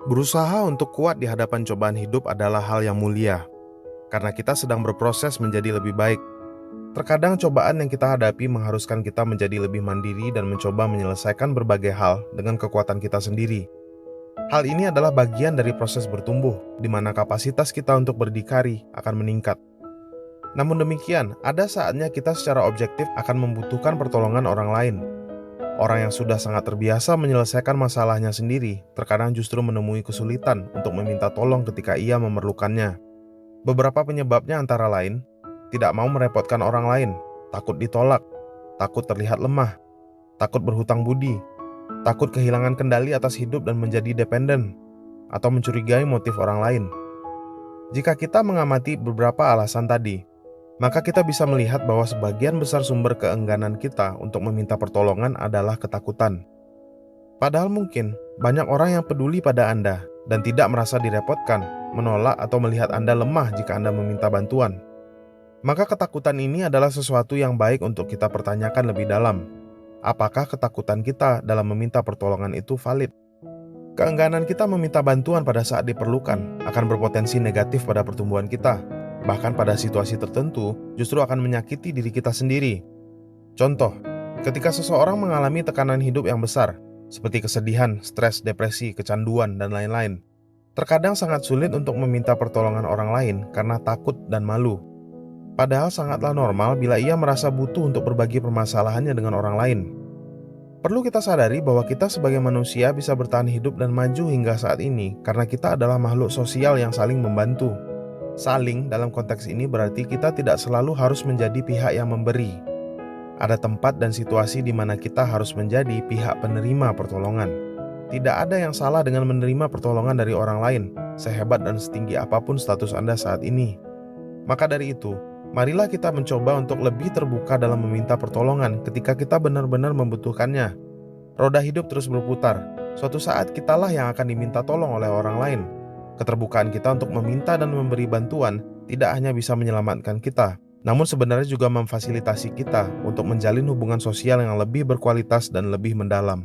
Berusaha untuk kuat di hadapan cobaan hidup adalah hal yang mulia, karena kita sedang berproses menjadi lebih baik. Terkadang cobaan yang kita hadapi mengharuskan kita menjadi lebih mandiri dan mencoba menyelesaikan berbagai hal dengan kekuatan kita sendiri. Hal ini adalah bagian dari proses bertumbuh, di mana kapasitas kita untuk berdikari akan meningkat. Namun demikian, ada saatnya kita secara objektif akan membutuhkan pertolongan orang lain. Orang yang sudah sangat terbiasa menyelesaikan masalahnya sendiri, terkadang justru menemui kesulitan untuk meminta tolong ketika ia memerlukannya. Beberapa penyebabnya antara lain, tidak mau merepotkan orang lain, takut ditolak, takut terlihat lemah, takut berhutang budi, takut kehilangan kendali atas hidup dan menjadi dependen, atau mencurigai motif orang lain. Jika kita mengamati beberapa alasan tadi, maka kita bisa melihat bahwa sebagian besar sumber keengganan kita untuk meminta pertolongan adalah ketakutan. Padahal mungkin banyak orang yang peduli pada Anda dan tidak merasa direpotkan, menolak atau melihat Anda lemah jika Anda meminta bantuan. Maka ketakutan ini adalah sesuatu yang baik untuk kita pertanyakan lebih dalam. Apakah ketakutan kita dalam meminta pertolongan itu valid? Keengganan kita meminta bantuan pada saat diperlukan akan berpotensi negatif pada pertumbuhan kita. Bahkan pada situasi tertentu justru akan menyakiti diri kita sendiri. Contoh, ketika seseorang mengalami tekanan hidup yang besar, seperti kesedihan, stres, depresi, kecanduan, dan lain-lain, terkadang sangat sulit untuk meminta pertolongan orang lain karena takut dan malu. Padahal sangatlah normal bila ia merasa butuh untuk berbagi permasalahannya dengan orang lain. Perlu kita sadari bahwa kita sebagai manusia bisa bertahan hidup dan maju hingga saat ini karena kita adalah makhluk sosial yang saling membantu. Saling dalam konteks ini berarti kita tidak selalu harus menjadi pihak yang memberi. Ada tempat dan situasi di mana kita harus menjadi pihak penerima pertolongan. Tidak ada yang salah dengan menerima pertolongan dari orang lain, sehebat dan setinggi apapun status Anda saat ini. Maka dari itu, marilah kita mencoba untuk lebih terbuka dalam meminta pertolongan ketika kita benar-benar membutuhkannya. Roda hidup terus berputar. Suatu saat kitalah yang akan diminta tolong oleh orang lain. Keterbukaan kita untuk meminta dan memberi bantuan tidak hanya bisa menyelamatkan kita, namun sebenarnya juga memfasilitasi kita untuk menjalin hubungan sosial yang lebih berkualitas dan lebih mendalam.